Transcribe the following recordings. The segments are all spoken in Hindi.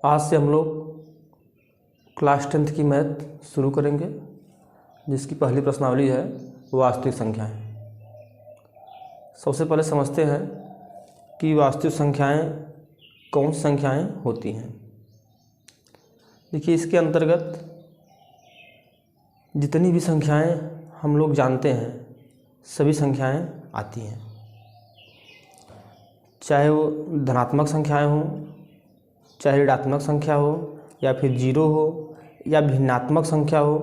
आज से हम लोग क्लास 10th की मैथ शुरू करेंगे, जिसकी पहली प्रश्नावली है वास्तविक संख्याएं। सबसे पहले समझते हैं कि वास्तविक संख्याएं कौन सी संख्याएं होती हैं। देखिए, इसके अंतर्गत जितनी भी संख्याएं हम लोग जानते हैं सभी संख्याएं आती हैं, चाहे वो धनात्मक संख्याएं हों, चाहे ऋणात्मक संख्या हो, या फिर जीरो हो, या भिन्नात्मक संख्या हो,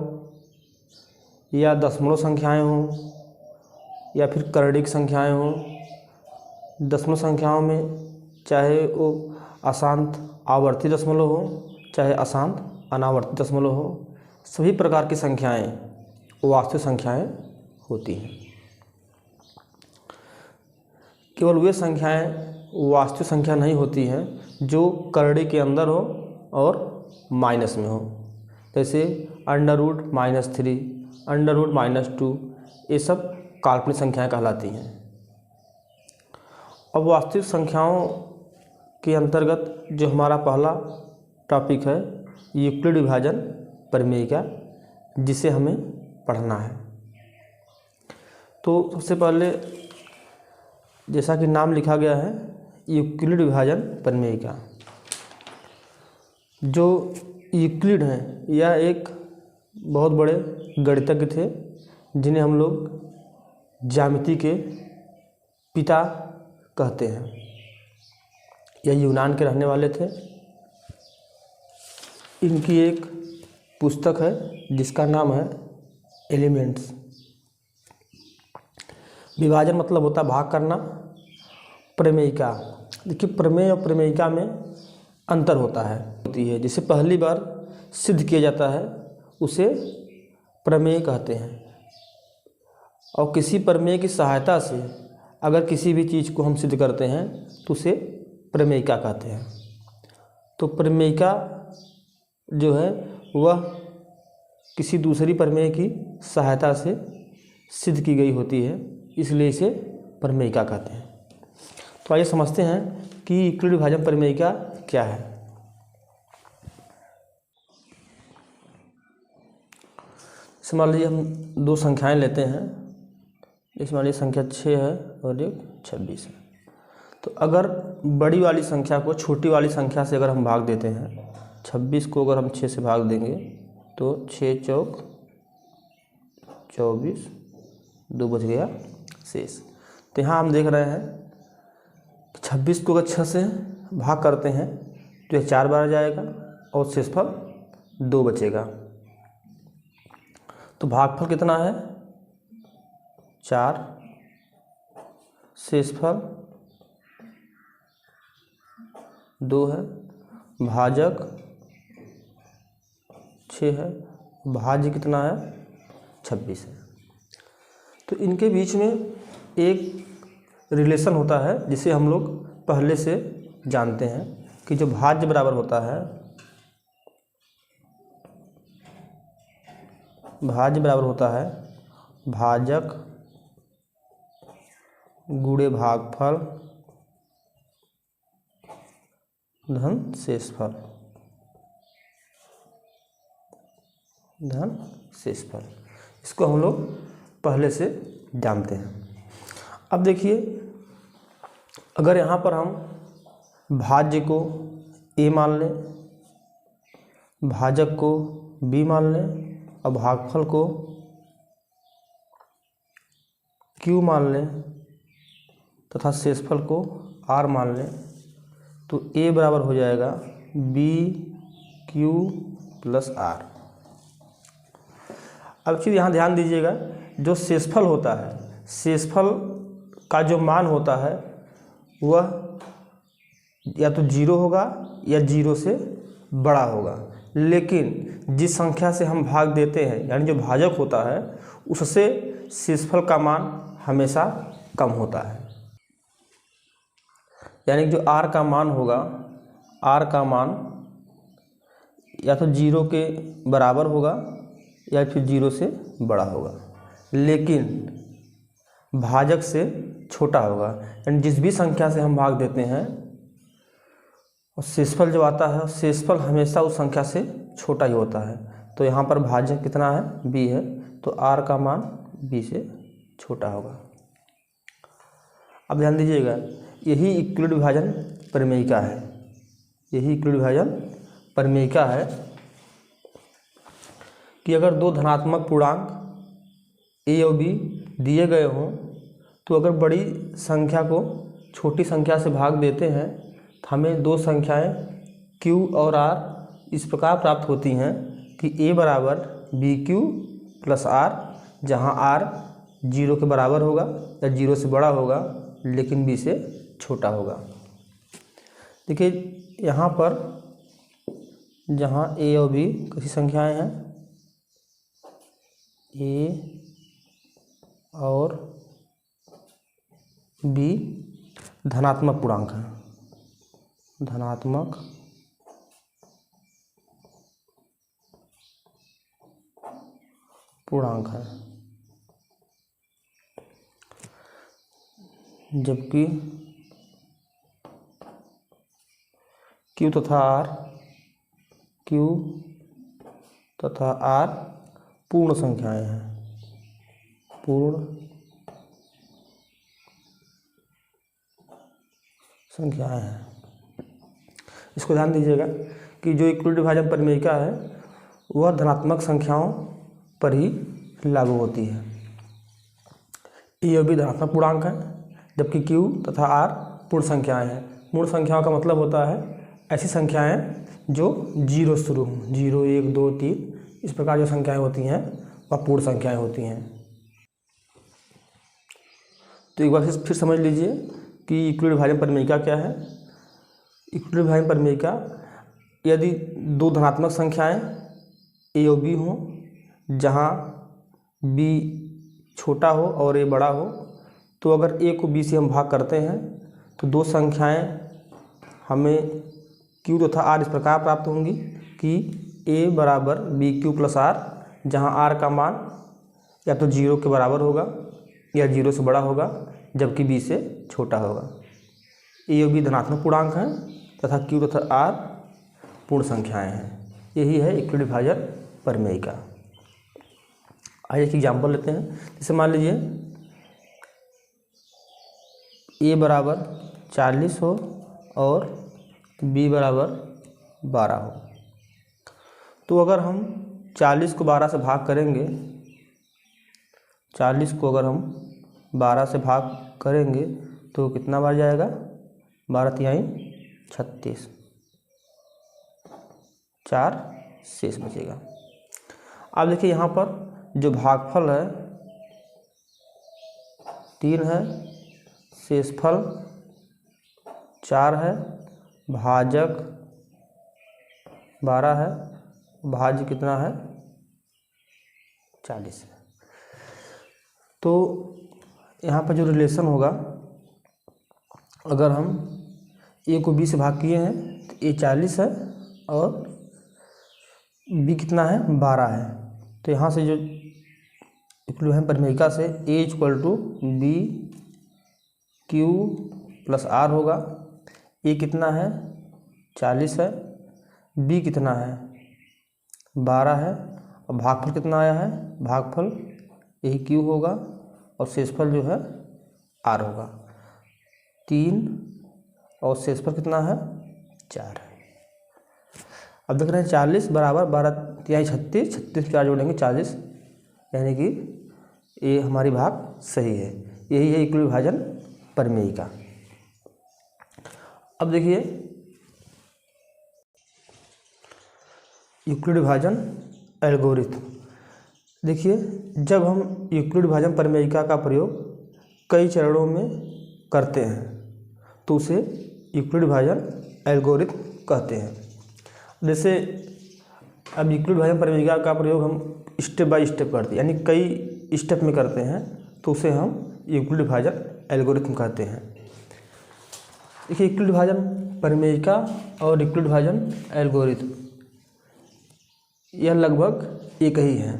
या दशमलव संख्याएं हों, या फिर कर्णिक संख्याएं हों। दशमलव संख्याओं में चाहे वो अशांत आवर्ती दशमलव हो, चाहे अशांत अनावर्ती दशमलव हो, सभी प्रकार की संख्याएं वास्तविक संख्याएं होती हैं। केवल वे संख्याएं वास्तविक संख्या नहीं होती हैं जो करड़ी के अंदर हो और माइनस में हो, जैसे √-3, √-2, ये सब काल्पनिक संख्याएं कहलाती हैं। अब वास्तविक संख्याओं के अंतर्गत जो हमारा पहला टॉपिक है यूक्लिड विभाजन प्रमेय का, जिसे हमें पढ़ना है। तो सबसे पहले जैसा कि नाम लिखा गया है यूक्लिड विभाजन प्रमेय का। जो यूक्लिड हैं यह एक बहुत बड़े गणितज्ञ थे, जिन्हें हम लोग ज्यामिति के पिता कहते हैं। यह यूनान के रहने वाले थे। इनकी एक पुस्तक है जिसका नाम है एलिमेंट्स। विभाजन मतलब होता है भाग करना। प्रमेयिका, देखिए प्रमेय और प्रमेयिका में अंतर होता है जिसे पहली बार सिद्ध किया जाता है उसे प्रमेय कहते हैं, और किसी प्रमेय की सहायता से अगर किसी भी चीज़ को हम सिद्ध करते हैं तो उसे प्रमेयिका कहते हैं। तो प्रमेयिका जो है वह किसी दूसरी प्रमेय की सहायता से सिद्ध की गई होती है, इसलिए इसे प्रमेयिका कहते हैं। तो आइए समझते हैं कि यूक्लिड विभाजन प्रमेयिका क्या है। मान लीजिए हम दो संख्याएं लेते हैं। इसमें मान लीजिए संख्या 6 है और एक 26 है। तो अगर बड़ी वाली संख्या को छोटी वाली संख्या से अगर हम भाग देते हैं, 26 को अगर हम 6 से भाग देंगे तो 6 चौक 24, 2 बच गया शेष। तो यहाँ हम देख रहे हैं 26 को अगर 6 से भाग करते हैं तो यह 4 बार जाएगा और शेषफल 2 बचेगा। तो भागफल कितना है 4, शेषफल 2 है, भाजक 6 है, भाज्य कितना है 26 है। तो इनके बीच में एक रिलेशन होता है जिसे हम लोग पहले से जानते हैं कि जो भाज्य बराबर होता है, भाज्य बराबर होता है भाजक गुणे भागफल धन शेषफल धन शेषफल। इसको हम लोग पहले से जानते हैं। अब देखिए, अगर यहाँ पर हम भाज्य को a मान लें, भाजक को b मान लें और भागफल को q मान लें तथा शेषफल को r मान लें, तो a बराबर हो जाएगा bq + r। अब चीज़ यहाँ ध्यान दीजिएगा, जो शेषफल होता है, शेषफल का जो मान होता है वह या तो 0 होगा या 0 से बड़ा होगा। लेकिन जिस संख्या से हम भाग देते हैं, यानी जो भाजक होता है, उससे शेषफल का मान हमेशा कम होता है। यानी जो r का मान होगा, r का मान या तो 0 के बराबर होगा या फिर 0 से बड़ा होगा, लेकिन भाजक से छोटा होगा। यानी जिस भी संख्या से हम भाग देते हैं और शेषफल जब आता है, शेषफल हमेशा उस संख्या से छोटा ही होता है। तो यहाँ पर भाज्य कितना है, b है, तो r का मान b से छोटा होगा। अब ध्यान दीजिएगा, यही इक्वलिट विभाजन प्रमेयिका है, यही इक्वलिट विभाजन प्रमेयिका है कि अगर दो धनात्मक पूर्णांक a और b दिए गए हों, तो अगर बड़ी संख्या को छोटी संख्या से भाग देते हैं तो हमें दो संख्याएं q और r इस प्रकार प्राप्त होती हैं कि a बराबर bq प्लस r, जहां r 0 के बराबर होगा या 0 से बड़ा होगा लेकिन b से छोटा होगा। देखिए यहाँ पर जहाँ a और b कैसी संख्याएं हैं, a और b धनात्मक पूर्णांक है, धनात्मक पूर्णांक है, जबकि Q तथा R पूर्ण संख्याएं हैं, पूर्ण संख्याएं हैं। इसको ध्यान दीजिएगा कि जो इक्वलिट विभाजन प्रमेयिका है वह धनात्मक संख्याओं पर ही लागू होती है। ए और बी धनात्मक पूर्णांक है, जबकि Q तथा R पूर्ण संख्याएं हैं। पूर्ण संख्याओं का मतलब होता है ऐसी संख्याएं जो 0 शुरू हों, 0, 1, 2, 3 इस प्रकार जो संख्याएं होती हैं वह पूर्ण संख्याएं होती हैं। तो एक बार फिर समझ लीजिए कि इक्वलिट विभाजन प्रमेयिका क्या है। इक्वलिट विभाजन प्रमेयिका, यदि दो धनात्मक संख्याएं a और b हों, जहां b छोटा हो और a बड़ा हो, तो अगर a को b से हम भाग करते हैं तो दो संख्याएं हमें q तथा r इस प्रकार प्राप्त होंगी कि a बराबर bq प्लस r, जहां r का मान या तो 0 के बराबर होगा या 0 से बड़ा होगा, जबकि b से छोटा होगा। a और b धनात्मक पूर्णांक हैं तथा q तथा r पूर्ण संख्याएं हैं। यही है इक्वलिट विभाजन प्रमेयिका। आइए एक एग्जाम्पल लेते हैं। जैसे मान लीजिए a बराबर 40 हो और b बराबर 12 हो, तो अगर हम 40 को 12 से भाग करेंगे, 40 को अगर हम 12 से भाग करेंगे तो कितना बार जाएगा, 12 तिहाई 36, 4 शेष बचेगा। अब देखिए यहाँ पर जो भागफल है 3 है, शेषफल 4 है, भाजक 12 है, भाज्य कितना है 40 है। तो यहाँ पर जो रिलेशन होगा, अगर हम a को b से भाग किए हैं तो a 40 है और b कितना है 12 है। तो यहाँ से जो इक्वलिट विभाजन प्रमेयिका से a equal to b q plus r होगा। a कितना है 40 है, b कितना है 12 है और भागफल कितना आया है, भागफल यही q होगा और शेषफल जो है r होगा। 3 और शेषफल कितना है 4 है। अब देख रहे हैं 40 बराबर 12 तिहाई 36, 36 4 जोड़ेंगे 40, यानी कि ये हमारी भाग सही है। यही है इक्वलिट विभाजन प्रमेयिका। अब देखिए यूक्लिड विभाजन एल्गोरिथम। देखिए जब हम यूक्लिड विभाजन प्रमेयिका का प्रयोग कई चरणों में करते हैं तो उसे यूक्लिड विभाजन एल्गोरिथम कहते हैं। जैसे अब यूक्लिड विभाजन प्रमेयिका का प्रयोग हम स्टेप बाय स्टेप करते हैं, यानी कई स्टेप में करते हैं, तो उसे हम यूक्लिड विभाजन एल्गोरिथम कहते हैं। देखिए यूक्लिड विभाजन प्रमेयिका और यूक्लिड विभाजन एल्गोरिथम यह लगभग एक ही है।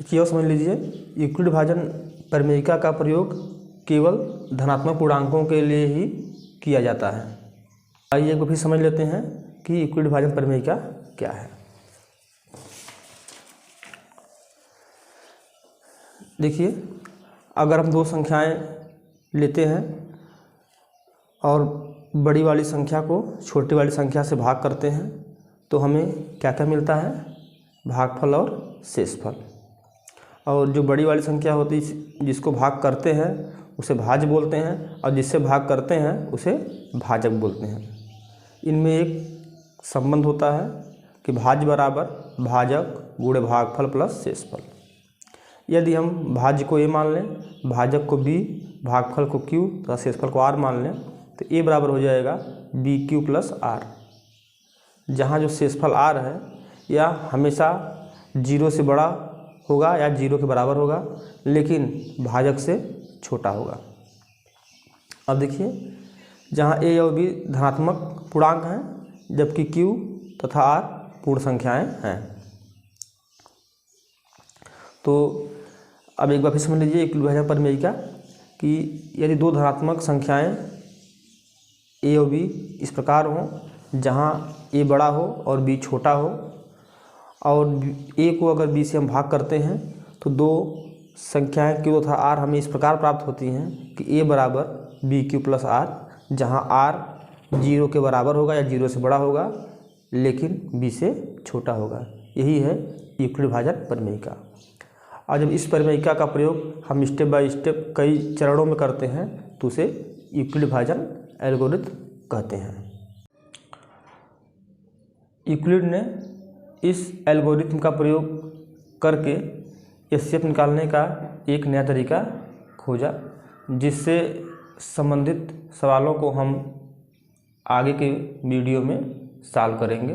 ये समझ लीजिए, यूक्लिड विभाजन प्रमेयिका का प्रयोग केवल धनात्मक पूर्णांकों के लिए ही किया जाता है। आइए एक बार फिर समझ लेते हैं कि यूक्लिड विभाजन प्रमेय क्या है। देखिए, अगर हम दो संख्याएं लेते हैं और बड़ी वाली संख्या को छोटी वाली संख्या से भाग करते हैं तो हमें क्या क्या मिलता है, भागफल और शेषफल। और जो बड़ी वाली संख्या होती है जिसको भाग करते हैं उसे भाज्य बोलते हैं और जिससे भाग करते हैं उसे भाजक बोलते हैं। इनमें एक संबंध होता है कि भाज्य बराबर भाजक गुणे भागफल प्लस शेषफल। यदि हम भाज्य को a मान लें, भाजक को b, भागफल को q तथा शेषफल को r मान लें तो a बराबर हो जाएगा bq प्लस r। जहाँ जो शेषफल r है यह हमेशा 0 से बड़ा होगा या 0 के बराबर होगा, लेकिन भाजक से छोटा होगा। अब देखिए, जहाँ a और b धनात्मक पूर्णांक हैं जबकि q तथा r पूर्ण संख्याएं हैं। तो अब एक बार फिर समझ लीजिए यूक्लिड विभाजन प्रमेय का कि यदि दो धनात्मक संख्याएं a और b इस प्रकार हों जहाँ a बड़ा हो और b छोटा हो, और a को अगर b से हम भाग करते हैं तो दो संख्याएं q तथा r हमें इस प्रकार प्राप्त होती हैं कि a बराबर bq प्लस r, जहाँ r 0 के बराबर होगा या 0 से बड़ा होगा लेकिन b से छोटा होगा। यही है यूक्लिड विभाजन प्रमेय का। और जब इस प्रमेयिका का प्रयोग हम स्टेप बाय स्टेप कई चरणों में करते हैं तो उसे यूक्लिड विभाजन एल्गोरिथम कहते हैं। यूक्लिड ने इस एल्गोरिथम का प्रयोग करके एचसीएफ निकालने का एक नया तरीका खोजा, जिससे संबंधित सवालों को हम आगे के वीडियो में सॉल्व करेंगे।